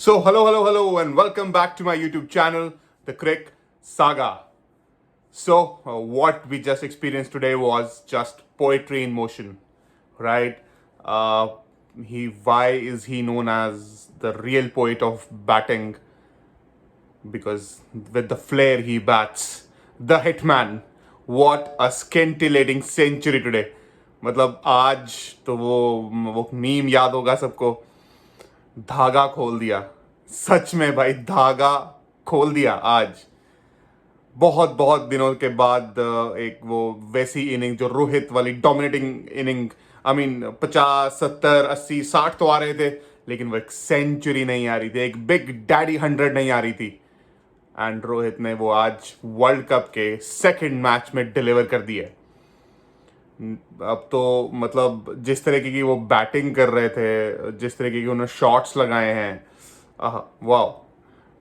So, hello, and welcome back to my YouTube channel, The Crick Saga. So, what we just experienced today was just poetry in motion, right? Uh, why is he known as the real poet of batting? Because with the flair he bats, the hitman. What a scintillating century today. मतलब आज तो वो meme याद होगा सबको, धागा खोल दिया. सच में भाई धागा खोल दिया आज. बहुत बहुत दिनों के बाद एक वो वैसी इनिंग जो रोहित वाली डोमिनेटिंग इनिंग. आई मीन 50, 70, 80, 60 तो आ रहे थे, लेकिन वो एक सेंचुरी नहीं आ रही थी, एक बिग डैडी 100 नहीं आ रही थी. एंड रोहित ने वो आज वर्ल्ड कप के सेकंड मैच में डिलीवर कर दिया. अब तो मतलब जिस तरीके की वो बैटिंग कर रहे थे, जिस तरीके की उन्होंने शॉट्स लगाए हैं, वाह.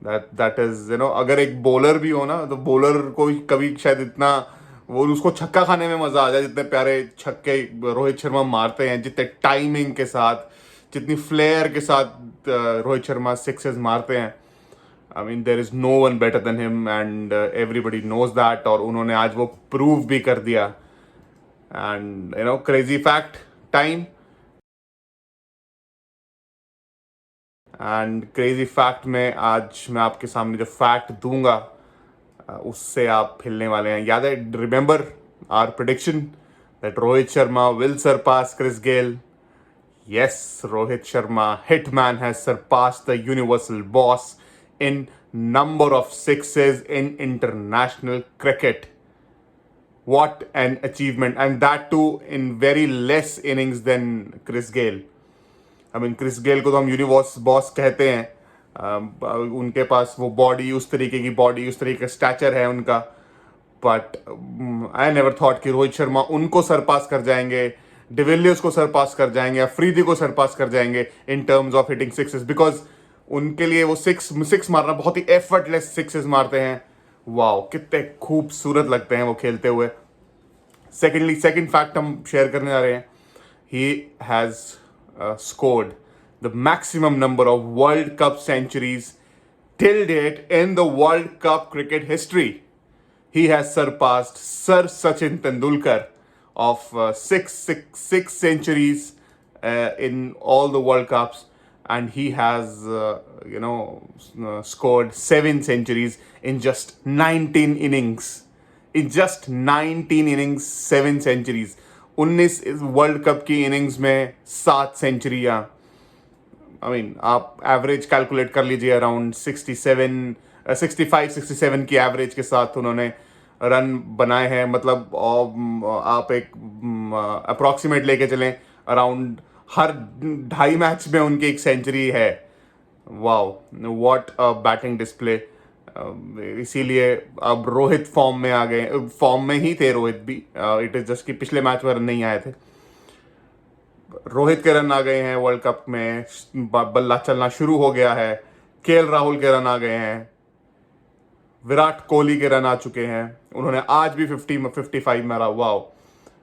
दैट इज अगर एक बॉलर भी हो ना, तो बॉलर को कभी शायद इतना वो उसको छक्का खाने में मजा आ जाए जितने प्यारे छक्के रोहित शर्मा मारते हैं, जितने टाइमिंग के साथ, जितनी फ्लेयर के साथ रोहित शर्मा सिक्सेस मारते हैं. I mean there is no one better than him and everybody knows that. और उन्होंने आज वो प्रूव भी कर दिया. And crazy fact time. And crazy fact में आज मैं आपके सामने जो फैक्ट दूंगा उससे आप हिलने वाले हैं. याद है, remember our prediction that Rohit Sharma will surpass Chris Gayle. Yes, Rohit Sharma, Hitman, has surpassed the universal boss in number of sixes in international cricket. What an achievement, and that too in very less innings than Chris Gayle. I mean, Chris Gayle को तो हम universe boss कहते हैं. उनके पास वो body, उस तरीके की बॉडी, उस तरीके का स्टैचर है उनका. बट आई नेवर थॉट कि रोहित शर्मा उनको सरपास कर जाएंगे, डिविलियर्स को सरपास कर जाएंगे, अफरीदी को सरपास कर जाएंगे in terms of hitting sixes. Because उनके लिए वो सिक्स मारना बहुत ही एफर्टलेस सिक्सेस मारते हैं. वाओ, कितने खूबसूरत लगते हैं वो खेलते हुए. सेकेंड फैक्ट हम शेयर करने जा रहे हैं. He has scored the maximum number of World Cup centuries till date in the World Cup cricket history. He has surpassed Sir Sachin Tendulkar of six centuries in all the World Cups, and he has scored 7 centuries in just 19 innings. In just 19 innings, 7 centuries. 19 world cup की innings में 7 सेंचुरियां. I mean आप average calculate कर लीजिए, around 65-67 की average के साथ उन्होंने run बनाए हैं. मतलब आप एक अप्रॉक्सीमेट लेके चलें, अराउंड हर 2.5 मैच में उनकी एक सेंचुरी है. Wow, what a batting display. इसीलिए अब रोहित फॉर्म में आ गए. फॉर्म में ही थे रोहित भी. इट इज जस्ट कि पिछले मैच में रन नहीं आए थे. रोहित के रन आ गए हैं वर्ल्ड कप में. बल्ला चलना शुरू हो गया है. केएल राहुल के रन आ गए हैं. विराट कोहली के रन आ चुके हैं. उन्होंने आज भी 55 मारा. वाओ,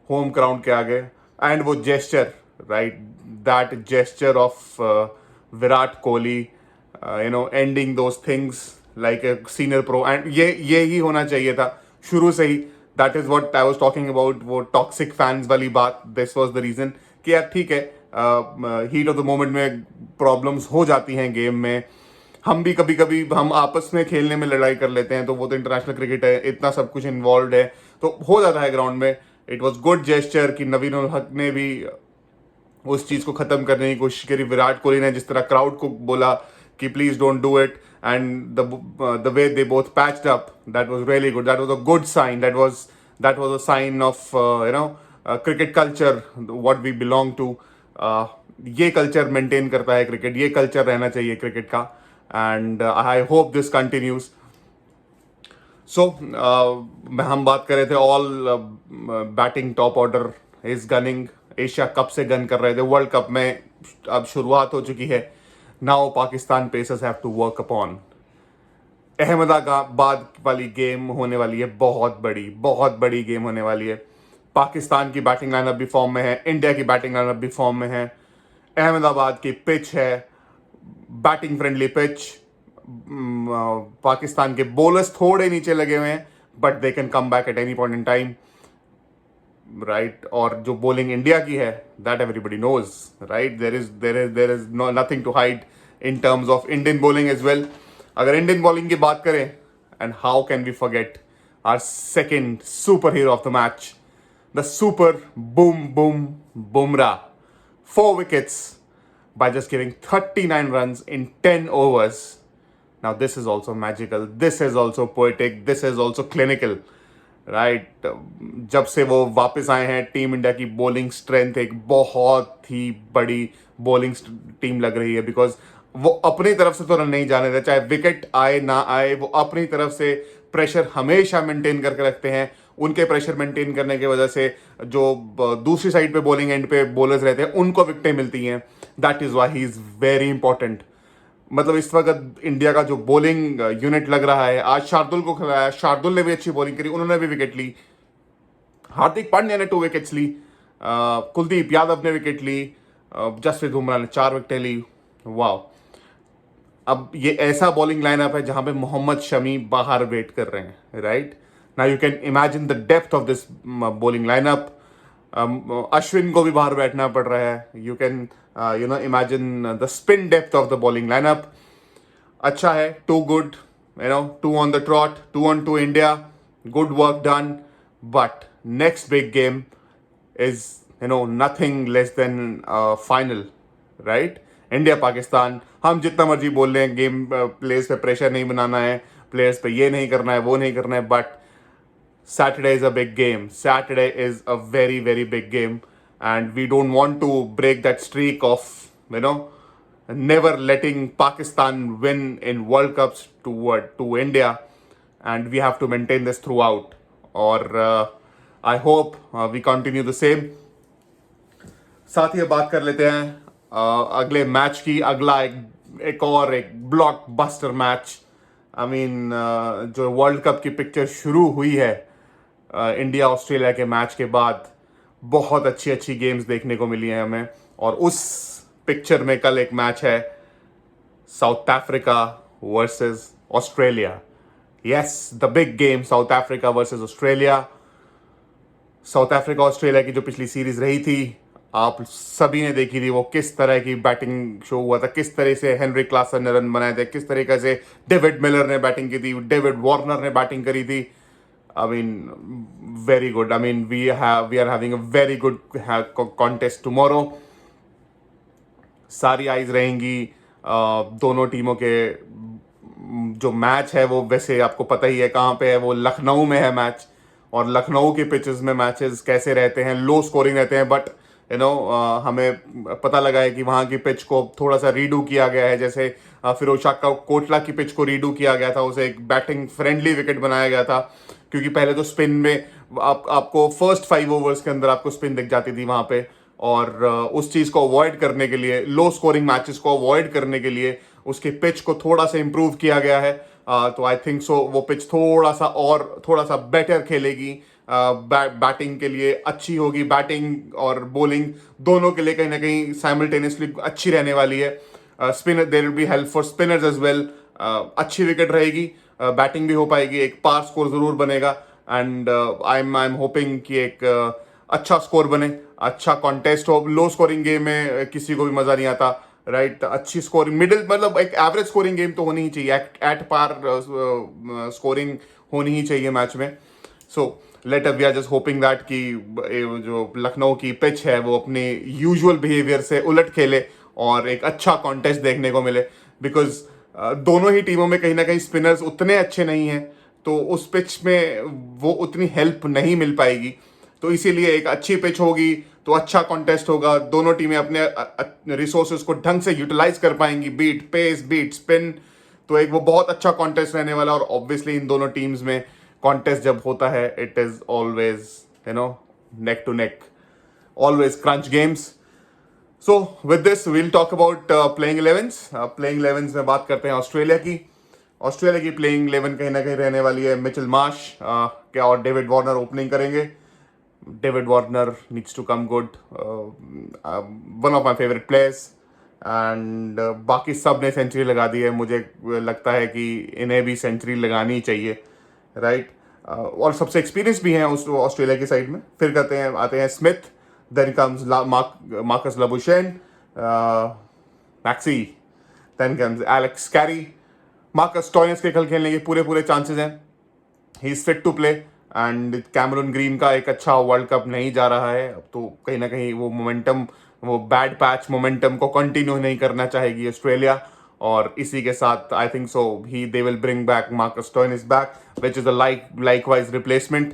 होम ग्राउंड के आगे. एंड वो gesture, right, that gesture of Virat Kohli, ending those things like a senior pro. And ये ही होना चाहिए था शुरू से ही. That is what I was talking about, वो toxic fans वाली बात. This was the reason कि यार ठीक है, heat of the moment में प्रॉब्लम्स हो जाती हैं गेम में. हम भी कभी कभी हम आपस में खेलने में लड़ाई कर लेते हैं, तो वो तो इंटरनेशनल क्रिकेट है, इतना सब कुछ इन्वॉल्व है, तो हो जाता है ग्राउंड में. इट वॉज गुड जेस्चर कि नवीन उल हक ने भी उस चीज़ को ख़त्म करने की कोशिश करी. विराट कोहली ने जिस तरह क्राउड को बोला कि please don't do it, and the way they both patched up, that was really good. That was a good sign. That was a sign of cricket culture, what we belong to. ये culture maintain करता है cricket. ये culture रहना चाहिए cricket का. And I hope this continues. So हम बात कर रहे थे all batting top order is gunning. Asia cup से गन कर रहे थे. वर्ल्ड कप में अब शुरुआत हो चुकी है. Now Pakistan Pacers have to work upon. Ahmedabad वाली गेम होने वाली है, बहुत बड़ी गेम होने वाली है. पाकिस्तान की बैटिंग लाइनअप भी फॉर्म में है, इंडिया की बैटिंग लाइनअप भी फॉर्म में है. अहमदाबाद की पिच है, बैटिंग फ्रेंडली पिच, पाकिस्तान के बॉलर्स थोड़े नीचे लगे हुए हैं but they can come back at any point in time, right. और जो बॉलिंग इंडिया की है that everybody knows, right. There is no nothing to hide in terms of Indian bowling as well. अगर इंडियन बॉलिंग की बात करें, and how can we forget our second super hero of the match, the super boom boom Bumrah, 4 wickets by just giving 39 runs in 10 overs. Now this is also magical, this is also poetic, this is also clinical, right? जब से वो वापस आए हैं, team India की bowling strength एक बहुत ही बड़ी बॉलिंग टीम लग रही है, बिकॉज वो अपनी तरफ से तो रन नहीं जाने देते, चाहे विकेट आए ना आए, वो अपनी तरफ से प्रेशर हमेशा मेंटेन करके रखते हैं। उनके प्रेशर मेंटेन करने की वजह से जो दूसरी साइड पे बॉलिंग एंड पे बॉलर्स रहते हैं उनको विकेटें मिलती हैं। That is why he is very important. मतलब इस वक्त इंडिया का जो बॉलिंग यूनिट लग रहा है, आज शार्दुल को खिलाया, शार्दुल ने भी अच्छी बॉलिंग करी, उन्होंने भी विकेट ली। हार्दिक पांड्या ने 2 विकेट्स ली, कुलदीप यादव ने विकेट ली, जसप्रीत बुमराह ने 4 विकेटें ली। वाह! अब ये ऐसा बॉलिंग लाइनअप है जहां पे मोहम्मद शमी बाहर वेट कर रहे हैं, right. Now you can imagine the depth of this bowling lineup. Ashwin को भी बाहर बैठना पड़ रहा है। You can imagine the spin depth of the bowling lineup. अच्छा है, to good, 2 on the trot, 2 on 2 India, good work done. But next big game is nothing less than final, right? India Pakistan. हम जितना मर्जी बोल रहे हैं game players पे pressure नहीं बनाना है, प्लेयर्स पे ये नहीं करना है, वो नहीं करना है, but Saturday is a big game. Saturday is a very, very big game. And we don't want to break that streak of, never letting Pakistan win in World Cups to India. And we have to maintain this throughout. Or I hope we continue the same. साथ ही बात कर लेते हैं अगले match की। अगला एक blockbuster match. I mean जो वर्ल्ड कप की पिक्चर शुरू हुई है इंडिया ऑस्ट्रेलिया के मैच के बाद, बहुत अच्छी अच्छी गेम्स देखने को मिली हैं हमें। और उस पिक्चर में कल एक मैच है, south Africa versus Australia. Yes, the big game, south Africa versus Australia. South Africa Australia की जो पिछली सीरीज रही थी, आप सभी ने देखी थी, वो किस तरह की बैटिंग शो हुआ था, किस तरह से हेनरी क्लासन ने रन बनाए थे, किस तरीके से डेविड मिलर ने बैटिंग की थी, डेविड वार्नर ने बैटिंग करी थी। I mean, very good. I mean, we are having a very good contest tomorrow. सारी आइज रहेंगी दोनों टीमों के। जो मैच है वो वैसे आपको पता ही है कहाँ पे है, वो लखनऊ में है मैच। और लखनऊ के पिचेस में मैचेस कैसे रहते हैं, लो स्कोरिंग रहते हैं, बट हमें पता लगा है कि वहाँ की पिच को थोड़ा सा रीडू किया गया है। जैसे फिरोज शाह कोटला की पिच को रीडू किया गया था, उसे एक बैटिंग फ्रेंडली विकेट बनाया गया था, क्योंकि पहले तो स्पिन में आपको फर्स्ट 5 ओवर्स के अंदर आपको स्पिन दिख जाती थी वहाँ पे। और उस चीज़ को अवॉइड करने के लिए, लो स्कोरिंग मैचेस को अवॉइड करने के लिए उसके पिच को थोड़ा सा इम्प्रूव किया गया है। तो आई थिंक सो वो पिच थोड़ा सा बेटर खेलेगी, बैटिंग के लिए अच्छी होगी, बैटिंग और बॉलिंग दोनों के लिए कहीं ना कहीं साइमल्टेनियसली अच्छी रहने वाली है। Spinner, there will be help for spinners as well. अच्छी विकेट रहेगी, बैटिंग भी हो पाएगी, एक पार स्कोर जरूर बनेगा। एंड आई एम होपिंग कि एक अच्छा स्कोर बने, अच्छा कॉन्टेस्ट हो। लो स्कोरिंग गेम में किसी को भी मजा नहीं आता, राइट। अच्छी स्कोरिंग, मिडिल, मतलब एक एवरेज स्कोरिंग गेम तो होनी ही चाहिए, एट पार स्कोरिंग होनी ही चाहिए मैच में। So we are just hoping that कि जो लखनऊ की पिच है वो अपने यूजुअल बिहेवियर से उलट खेले और एक अच्छा कॉन्टेस्ट देखने को मिले, बिकॉज दोनों ही टीमों में कहीं ना कहीं स्पिनर्स उतने अच्छे नहीं हैं, तो उस पिच में वो उतनी हेल्प नहीं मिल पाएगी। तो इसीलिए एक अच्छी पिच होगी तो अच्छा कॉन्टेस्ट होगा, दोनों टीमें अपने रिसोर्सेज को ढंग से यूटिलाइज कर पाएंगी, बीट पेस, बीट स्पिन। तो एक वो बहुत अच्छा कॉन्टेस्ट रहने वाला। और ऑब्वियसली इन दोनों टीम्स में कॉन्टेस्ट जब होता है, it is always neck to neck, always crunch games. So with this we'll talk about playing 11s। Playing 11s में बात करते हैं ऑस्ट्रेलिया की। ऑस्ट्रेलिया की प्लेइंग 11 कहीं ना कहीं रहने वाली है, मिचेल मार्श क्या और डेविड वार्नर ओपनिंग करेंगे। David Warner needs to come good, one of my favourite players, and बाकी सब ने सेंचुरी लगा दी है, मुझे लगता है कि इन्हें भी सेंचुरी लगानी ही चाहिए, राइट। और सबसे एक्सपीरियंस भी हैं उस ऑस्ट्रेलिया की साइड में। फिर आते हैं Smith, then comes Marcus Labuschagne, Maxi, then comes Alex Carey. Marcus Stoinis के कल खेलने के पूरे पूरे चांसेस हैं, he is fit to play. And Cameron Green का एक अच्छा वर्ल्ड कप नहीं जा रहा है, अब तो कहीं ना कहीं वो मोमेंटम, वो बैड पैच मोमेंटम को कंटिन्यू नहीं करना चाहेगी ऑस्ट्रेलिया, और इसी के साथ I think so he they will bring back Marcus Stoinis back, which is a likewise replacement.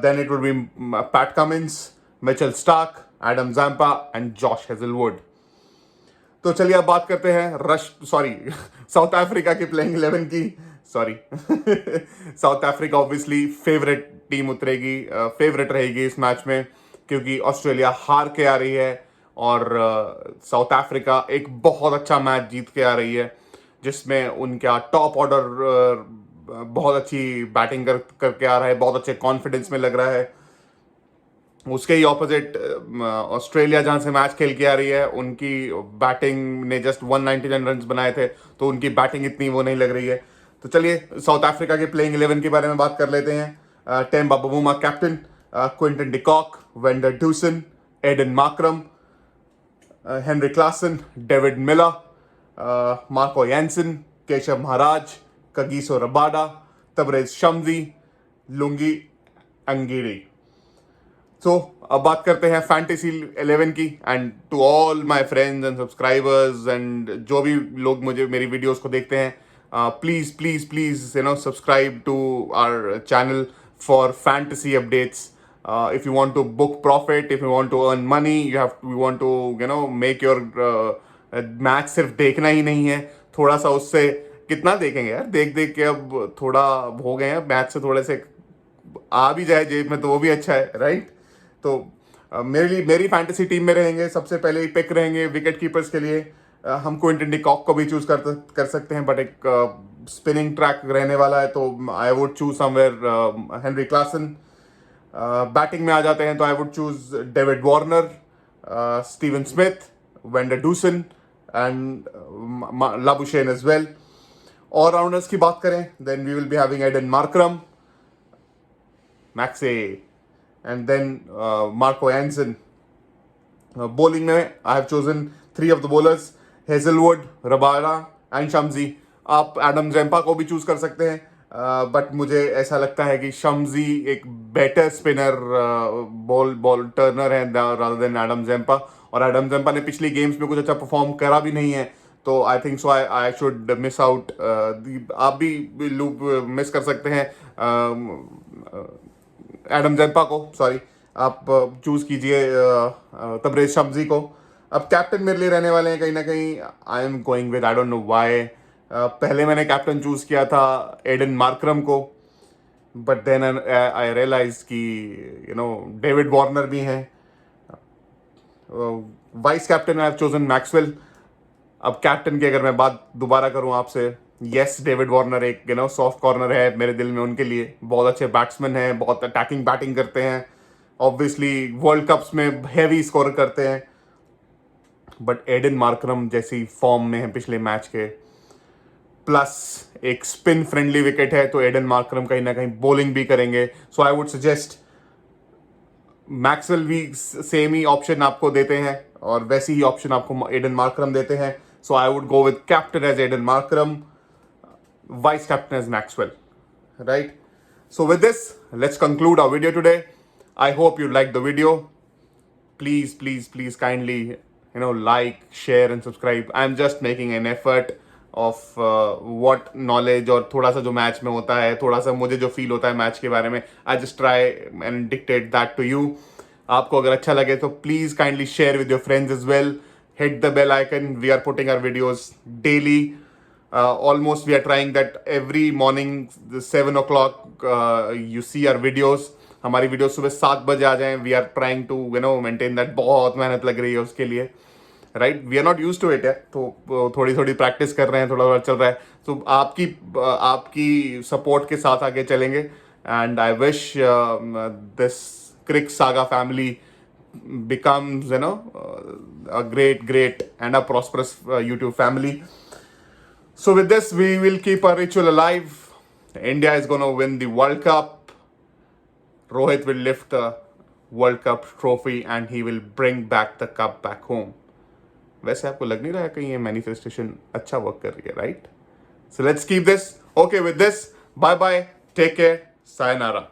Then it would be Pat Cummins, Mitchell Starc, Adam Zampa and Josh Hazelwood. तो चलिए अब बात करते हैं साउथ अफ्रीका की playing 11 की। Sorry south Africa obviously favourite team उतरेगी, favourite रहेगी इस मैच में, क्योंकि ऑस्ट्रेलिया हार के आ रही है और साउथ अफ्रीका एक बहुत अच्छा मैच जीत के आ रही है, जिसमें उनका टॉप ऑर्डर बहुत अच्छी बैटिंग करके आ रहा है, बहुत अच्छे कॉन्फिडेंस में लग रहा है। उसके ही ऑपोजिट ऑस्ट्रेलिया जहां से मैच खेल के आ रही है, उनकी बैटिंग ने जस्ट 199 रन बनाए थे, तो उनकी बैटिंग इतनी वो नहीं लग रही है। तो चलिए साउथ अफ्रीका के प्लेइंग 11 के बारे में बात कर लेते हैं। Temba Bavuma captain, Quinton de Kock, van der Dussen, Aiden Markram, Heinrich Klaasen, David Miller, Marco Jansen, Keshav Maharaj, Kagiso Rabada, Tabraiz Shamsi, Lungi अंगिरी। तो अब बात करते हैं फैंटेसी 11 की। And to all my friends and subscribers and जो भी लोग मुझे मेरी वीडियोस को देखते हैं, please please please subscribe to our channel for fantasy updates. If you want to book profit, if you want to earn money, you want to make your match सिर्फ देखना ही नहीं है, थोड़ा सा उससे कितना देखेंगे यार, देख देख के अब थोड़ा हो गए हैं, मैच से थोड़े से आ भी जाए जेब में तो वो भी अच्छा है, राइट। तो मेरी फैंटेसी टीम में रहेंगे सबसे पहले ही पिक रहेंगे विकेट कीपर्स के लिए। हम क्विंटन डिकॉक को भी चूज कर सकते हैं, बट एक स्पिनिंग ट्रैक रहने वाला है, तो I would choose somewhere Heinrich Klaasen. Batting में आ जाते हैं तो I would choose David Warner, Steven Smith, van der Dussen and Labuschagne as well. Allrounders की बात करें, then we will be having Aiden Markram, Maxi and then Marco Jansen. Bowling में I have chosen 3 of the bowlers, Hazelwood, Rabada and Shamsi. आप Adam Zampa को भी choose कर सकते हैं, बट मुझे ऐसा लगता है कि शम्सी एक बेटर स्पिनर बॉल टर्नर है रादर देन एडम जैम्पा, और एडम जैम्पा ने पिछली गेम्स में कुछ अच्छा परफॉर्म करा भी नहीं है, तो I think so I should miss out. आप भी मिस कर सकते हैं एडम जैम्पा को, सॉरी, आप चूज कीजिए तबरेज शम्सी को। अब कैप्टन मेरे लिए रहने वाले हैं कहीं ना कहीं, I am going with, I don't know why, पहले मैंने कैप्टन चूज किया था एडन मार्क्रम को, बट देन आई रियलाइज कि डेविड वार्नर भी हैं। Vice captain I have chosen Maxwell. अब कैप्टन की अगर मैं बात दोबारा करूं आपसे, यस, डेविड वार्नर एक सॉफ्ट कॉर्नर है मेरे दिल में उनके लिए, बहुत अच्छे बैट्समैन हैं, बहुत अटैकिंग बैटिंग करते हैं, ऑब्वियसली वर्ल्ड कप्स में हैवी स्कोर करते हैं, बट एडन मार्क्रम जैसी फॉर्म में है पिछले मैच के, प्लस एक स्पिन फ्रेंडली विकेट है, तो एडन मार्क्रम कहीं ना कहीं बॉलिंग भी करेंगे, so I would suggest Maxwell भी सेम ही ऑप्शन आपको देते हैं और वैसी ही ऑप्शन आपको एडन मार्क्रम देते हैं, so I would go with captain as Aiden Markram, vice captain as Maxwell, right? So with this, let's conclude our video today. I hope you liked the video. Please, please, please kindly, like, share and subscribe. I'm just making an effort of what knowledge और थोड़ा सा जो match में होता है, थोड़ा सा मुझे जो फील होता है मैच के बारे में, I just try and dictate that to you. आपको अगर अच्छा लगे तो please kindly share with your friends as well. Hit the bell icon. We are putting our videos daily. Almost we are trying that every morning 7 o'clock you see our videos. हमारी video सुबह 7 बजे आ जाएं. We are trying to maintain that. बहुत मेहनत लग रही है उसके लिए, right. We are not use to it है, तो थोड़ी थोड़ी प्रैक्टिस कर रहे हैं, थोड़ा थोड़ा चल रहा है, तो आपकी सपोर्ट के साथ आगे चलेंगे. And I wish this crick saga family becomes, a great and a prosperous YouTube family. So with this, we will keep our ritual alive. India is going to win the World Cup. Rohit will lift the World Cup trophy and he will bring back the cup back home. वैसे आपको लग नहीं रहा है कहीं ये manifestation अच्छा work कर रही है, right? So let's keep this. Okay, with this, bye bye, take care, sayonara.